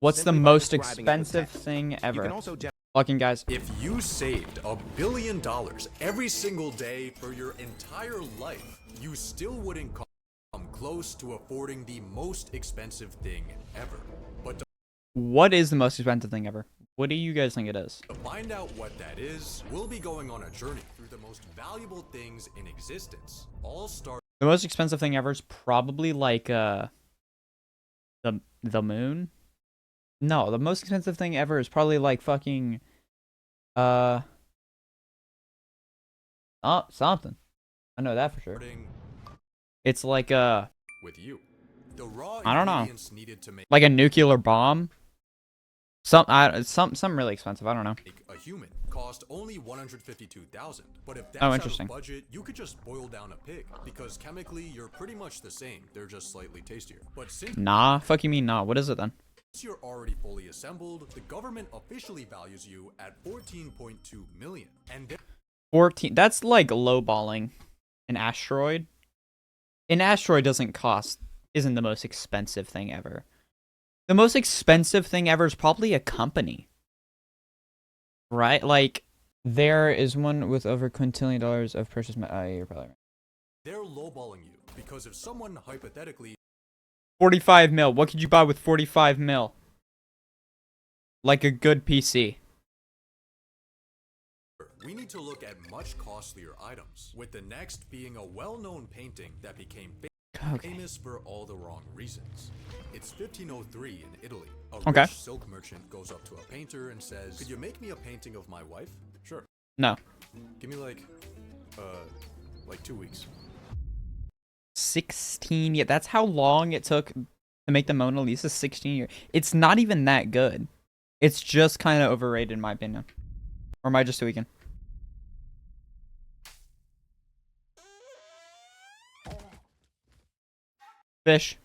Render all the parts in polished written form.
What's the most expensive thing ever? Fucking guys. If you saved $1 billion every single day for your entire life, you still wouldn't come close to affording the most expensive thing ever. But to What is the most expensive thing ever? What do you guys think it is? find out what that is, we'll be going on a journey through the most valuable things in existence. All start. The most expensive thing ever is probably like the moon. No, the most expensive thing ever is probably like fucking something. I know that for sure. It's like With you. The raw I don't know. ingredients needed to make like a nuclear bomb. Some really expensive. I don't know. a human cost only $152,000. But if that's Oh, out interesting. of budget, you could just boil down a pig because chemically you're pretty much the same. They're just slightly tastier. But since Nah, fuck you mean nah. What is it then? you're already fully assembled, the government officially values you at 14.2 million. And 14. That's like lowballing an asteroid. An asteroid isn't the most expensive thing ever. The most expensive thing ever is probably a company. Right? Like, there is one with over quintillion dollars of purchase. You're probably right. they're lowballing you because if someone hypothetically 45 mil. What could you buy with 45 mil? Like a good PC. we need to look at much costlier items, with the next being a well-known painting that became famous for all the wrong reasons. It's 1503 in Italy. A rich silk merchant goes up to a painter and says, "Could you make me a painting of my wife?" "Sure." No. "Give me like 2 weeks." 16. Yeah, that's how long it took to make the Mona Lisa. 16 years. It's not even that good. It's just kind of overrated in my opinion. Or am I just tweaking? Fish.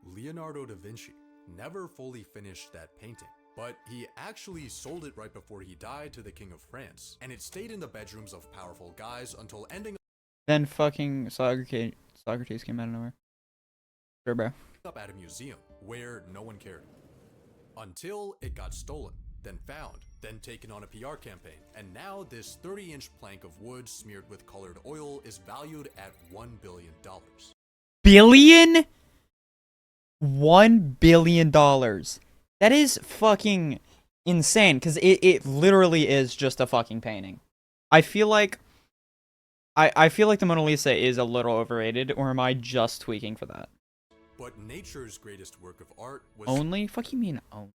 Leonardo da Vinci never fully finished that painting, but he actually sold it right before he died to the King of France, and it stayed in the bedrooms of powerful guys until ending Then fucking Socrates came out of nowhere. Sure, bro. up at a museum where no one cared. Until it got stolen, then found, then taken on a PR campaign, and now this 30-inch plank of wood smeared with colored oil is valued at $1 billion. Billion? $1 billion. That is fucking insane, because it literally is just a fucking painting. I feel like I feel like the Mona Lisa is a little overrated, or am I just tweaking for that? But nature's greatest work of art was Only? Fuck you mean only?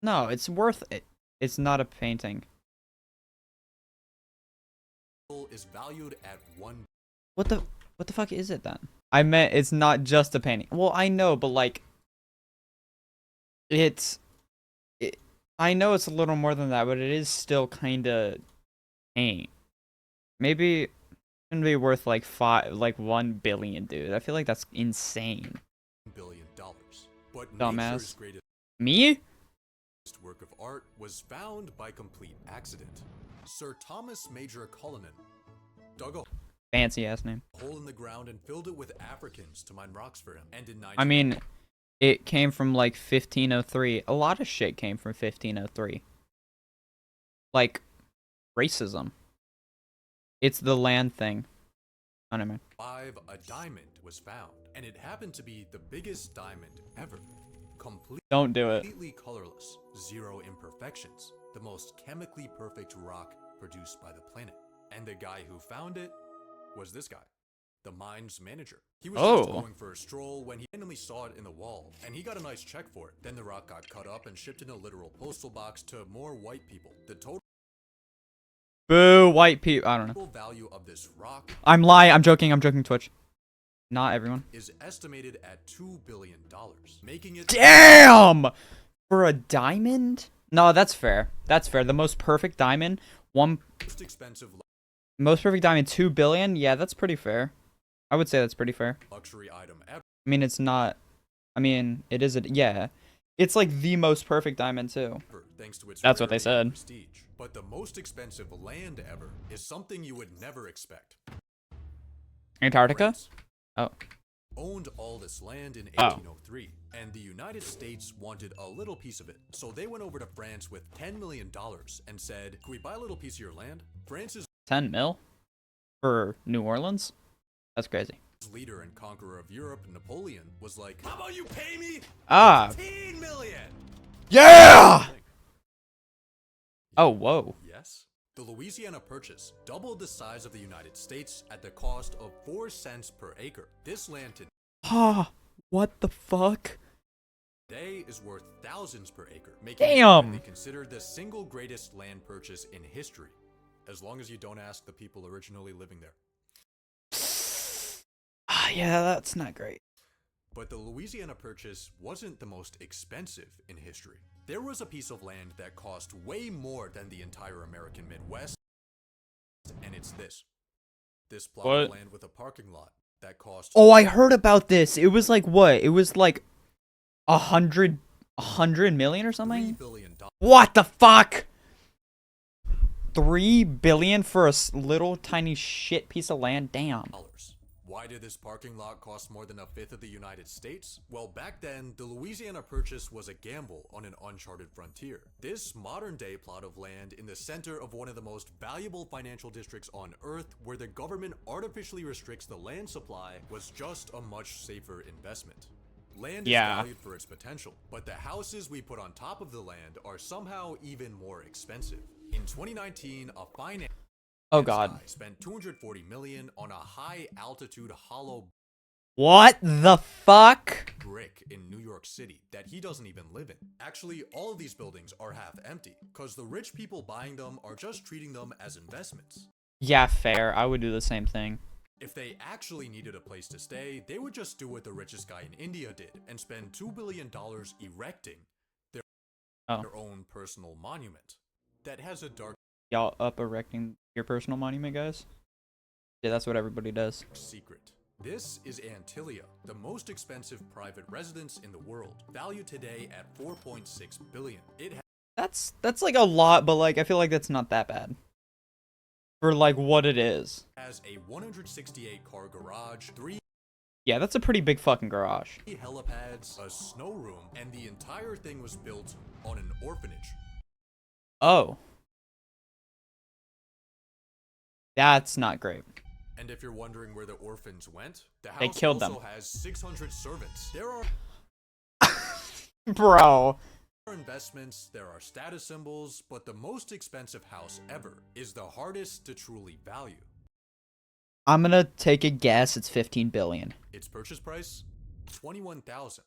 No, it's worth it. It's not a painting. is valued at What the fuck is it then? I meant it's not just a painting. Well, I know, but like I know it's a little more than that, but it is still kind of paint. Maybe it's gonna be worth like 1 billion, dude. I feel like that's insane. $1 billion. But Dumbass. nature's greatest Me? work of art was found by complete accident. Sir Thomas Major Cullinan dug a Fancy ass name. hole in the ground and filled it with Africans to mine rocks for him. And in I mean, it came from like 1503. A lot of shit came from 1503. Like racism. It's the land thing. I don't know. 1905, a diamond was found, and it happened to be the biggest diamond ever. Don't do it. Completely colorless, zero imperfections, the most chemically perfect rock produced by the planet. And the guy who found it was this guy, the mine's manager. He was just going for a stroll when he randomly saw it in the wall, and he got a nice check for it. Then the rock got cut up and shipped in a literal postal box to more white people. The total Boo, white people. I don't know. value of this rock I'm lying. I'm joking, Twitch. Not everyone. is estimated at $2 billion, making it Damn! For a diamond? No, that's fair. That's fair. The most perfect diamond, most expensive most perfect diamond, 2 billion? Yeah, that's pretty fair. I would say that's pretty fair. luxury item ever. I mean, it's not. I mean, it is. Yeah. It's like the most perfect diamond, too. Thanks to its That's what they rarity and said. prestige. But the most expensive land ever is something you would never expect. Antarctica? France. Oh. owned all this land in Oh. 1803, and the United States wanted a little piece of it. So they went over to France with $10 million and said, "Can we buy a little piece of your land?" France's 10 mil for New Orleans? That's crazy. leader and conqueror of Europe, Napoleon, was like, "How about you pay me Ah. 15 million?" Yeah! Oh, whoa. Yes. The Louisiana Purchase doubled the size of the United States at the cost of 4 cents per acre. This land Ah, what the fuck? today is worth thousands per acre, making it Damn! widely considered the single greatest land purchase in history, as long as you don't ask the people originally living there. Ah, yeah, that's not great. But the Louisiana Purchase wasn't the most expensive in history. There was a piece of land that cost way more than the entire American Midwest, and it's this. This plot What? of land with a parking lot that cost Oh, I heard about this. It was like what? It was like 100 million or $3 something? billion. What the fuck? 3 billion for a little tiny shit piece of land? Damn. Why did this parking lot cost more than a fifth of the United States? Well, back then, the Louisiana Purchase was a gamble on an uncharted frontier. This modern-day plot of land in the center of one of the most valuable financial districts on Earth, where the government artificially restricts the land supply, was just a much safer investment. Land is valued for its potential, but the houses we put on top of the land are somehow even more expensive. In 2019, a finance spent $240 million on a high-altitude hollow What the fuck? brick in New York City that he doesn't even live in. Actually, all of these buildings are half empty, because the rich people buying them are just treating them as investments. Yeah, fair. I would do the same thing. If they actually needed a place to stay, they would just do what the richest guy in India did and spend $2 billion erecting their own personal monument that has a dark Y'all up erecting your personal monument, guys? Yeah, that's what everybody does. secret. This is Antilia, the most expensive private residence in the world, valued today at $4.6 billion. That's like a lot, but like I feel like that's not that bad. For like what it is. Has a 168-car garage, 3 Yeah, that's a pretty big fucking garage. helipads, a snow room, and the entire thing was built on an orphanage. Oh. That's not great. And if you're wondering where the orphans went, the house They killed also them. has 600 servants. There are Bro. investments, there are status symbols, but the most expensive house ever is the hardest to truly value. I'm gonna take a guess. It's 15 billion. Its purchase price, 21,000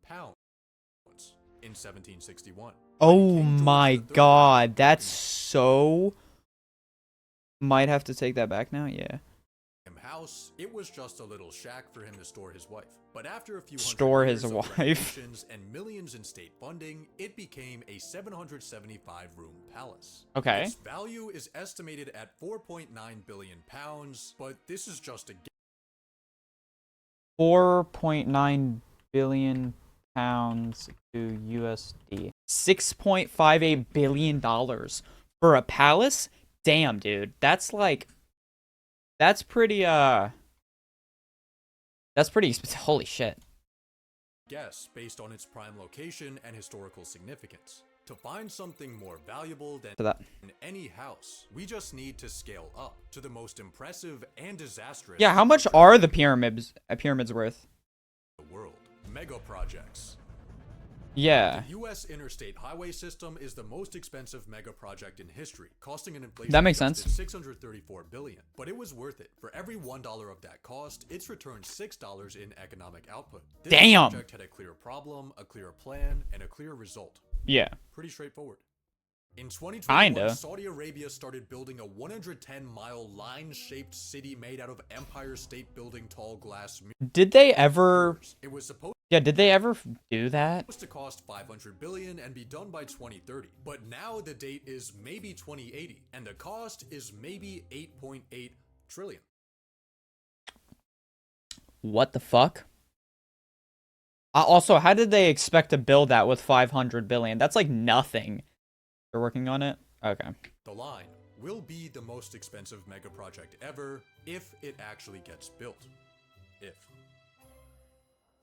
pounds in 1761. Oh King George my III god, that's so... Might have to take that back now, yeah. house, it was just a little shack for him to store his wife. But after a few Store hundred his years of wife. renovations and millions in state funding, it became a 775-room palace. Okay. Its value is estimated at 4.9 billion pounds, but this is just a 4.9 billion pounds to USD. $6.58 billion for a palace? Damn, dude. That's like... That's pretty, holy shit. guess based on its prime location and historical significance. To find something more valuable than any house, we just need to scale up to the most impressive and disastrous. Yeah, how much are the pyramids worth? The world. Mega projects. Yeah. The U.S. interstate highway system is the most expensive mega project in history, costing an inflation that makes sense. $634 billion. But it was worth it. For every $1 of that cost, it's returned $6 in economic output. This Damn. project had a clear problem, a clear plan, and a clear result. Yeah. Pretty straightforward. In 2021, Kinda. Saudi Arabia started building a 110-mile line-shaped city made out of Empire State Building tall glass Did they ever... It was supposed did they ever do that? to cost $500 billion and be done by 2030. But now the date is maybe 2080, and the cost is maybe 8.8 trillion. What the fuck? Also, how did they expect to build that with 500 billion? That's like nothing. They're working on it? Okay. The line will be the most expensive mega project ever if it actually gets built. If.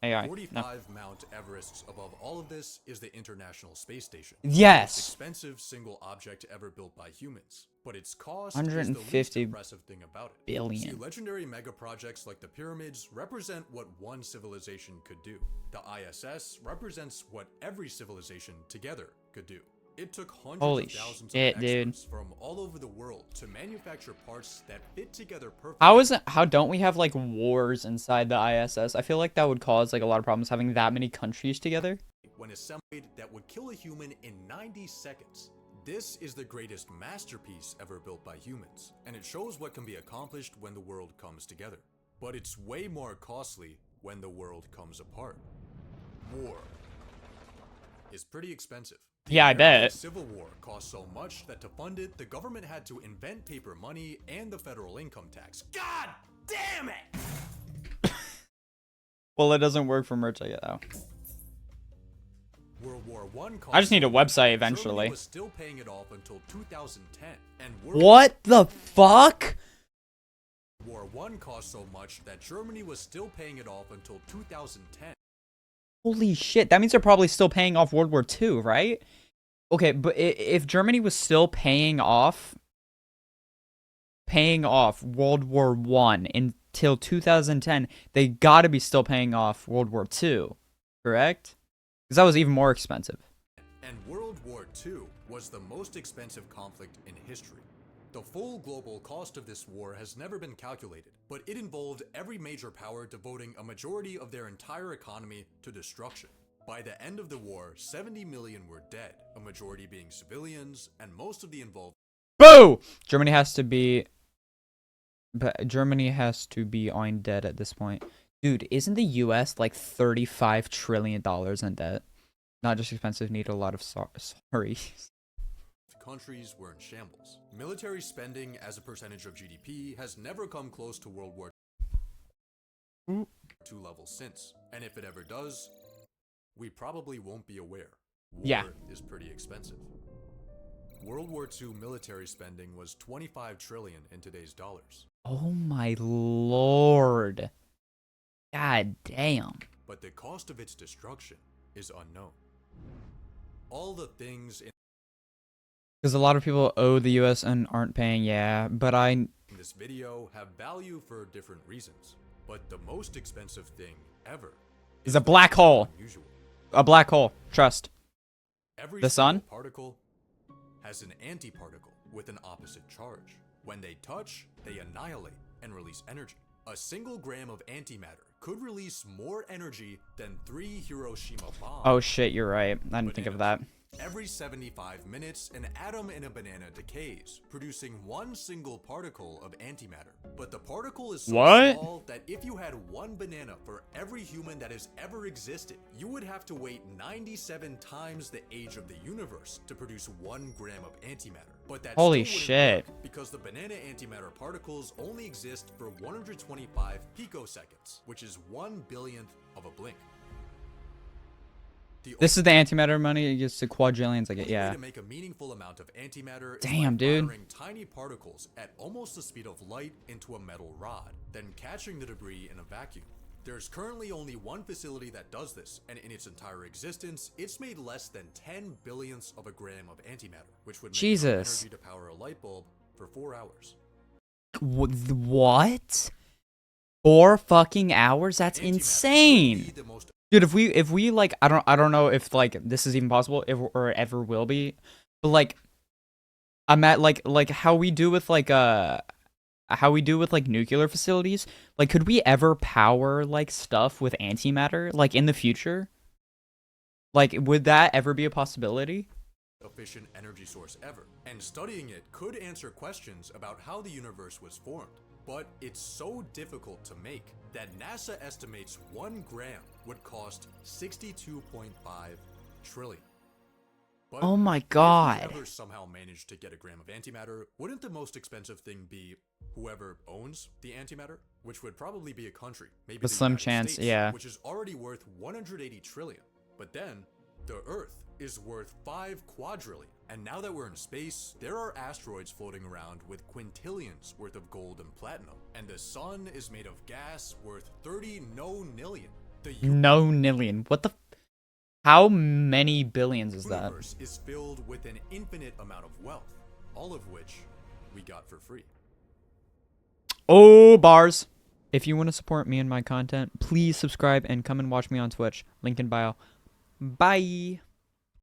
AI. No. 45 Mount Everests above all of this is the International Space Station. The most Yes. expensive single object ever built by humans. But its cost is the least 150 impressive thing about it. billion. See, legendary mega projects like the pyramids represent what one civilization could do. The ISS represents what every civilization together could do. It took hundreds Holy of thousands shit, of dude. experts from all over the world to manufacture parts that fit together perfectly. How don't we have like wars inside the ISS? I feel like that would cause like a lot of problems having that many countries together. When assembled, that would kill a human in 90 seconds. This is the greatest masterpiece ever built by humans, and it shows what can be accomplished when the world comes together. But it's way more costly when the world comes apart. War is pretty expensive. Yeah, I American bet. Civil War cost so much that to fund it, the government had to invent paper money and the federal income tax. God damn it! Well, it doesn't work for merch, I get though. World War I I just need a so much website that eventually. Germany was still paying it off until 2010. And What the fuck? World War I cost so much that Germany was still paying it off until 2010. Holy shit, that means they're probably still paying off World War II, right? Okay, but if Germany was still paying off World War I until 2010, they gotta be still paying off World War II, correct? Because that was even more expensive. And World War II was the most expensive conflict in history. The full global cost of this war has never been calculated, but it involved every major power devoting a majority of their entire economy to destruction. By the end of the war, 70 million were dead, a majority being civilians, and most of the involved. Boo! Germany has to be on debt at this point. Dude, isn't the US like $35 trillion in debt? Not just expensive, need a lot of sorry. Countries were in shambles. Military spending as a percentage of GDP has never come close to World War II levels since. And if it ever does, we probably won't be aware. War is pretty expensive. World War II military spending was 25 trillion in today's dollars. Oh my lord. God damn. But the cost of its destruction is unknown. All the things in Because a lot of people owe the US and aren't paying, yeah, but in this video have value for different reasons. But the most expensive thing ever is a black hole. Unusual. A black hole, trust. Every The sun? single particle has an antiparticle with an opposite charge. When they touch, they annihilate and release energy. A single gram of antimatter could release more energy than 3 Hiroshima bombs. Oh shit, you're right. I didn't think of that. Every 75 minutes, an atom in a banana decays, producing one single particle of antimatter. But the particle is so small that if you had one banana for every human that has ever existed, you would have to wait 97 times the age of the universe to produce 1 gram of antimatter. But that Holy still shit. work because the banana antimatter particles only exist for 125 picoseconds, which is 1/1000th of a blink. This is the antimatter money. It gets to quadrillions. I get, The only yeah. way to make a meaningful amount of antimatter Damn, is by dude. firing tiny particles at almost the speed of light into a metal rod, then catching the debris in a vacuum. There's currently only one facility that does this, and in its entire existence, it's made less than 10 billionths of a gram of antimatter, which would make enough Jesus. energy to power a light bulb for 4 hours. What? 4 fucking hours? That's Antimatter insane. could be the most Dude, if we like, I don't know if like this is even possible, if or ever will be, but like, I'm at like how we do with like nuclear facilities. Like, could we ever power like stuff with antimatter like in the future? Like, would that ever be a possibility? efficient energy source ever, and studying it could answer questions about how the universe was formed. But it's so difficult to make that NASA estimates 1 gram would cost 62.5 trillion. But Oh my if god. we ever somehow managed to get a gram of antimatter, wouldn't the most expensive thing be whoever owns the antimatter? Which would probably be a country, maybe A the slim United chance, States, yeah. which is already worth 180 trillion. But then, the Earth is worth 5 quadrillion. And now that we're in space, there are asteroids floating around with quintillions worth of gold and platinum. And the sun is made of gas worth 30 nillion. The No million. What the? How many billions is that? universe is filled with an infinite amount of wealth, all of which we got for free. Oh, bars. If you want to support me and my content, please subscribe and come and watch me on Twitch. Link in bio. Bye.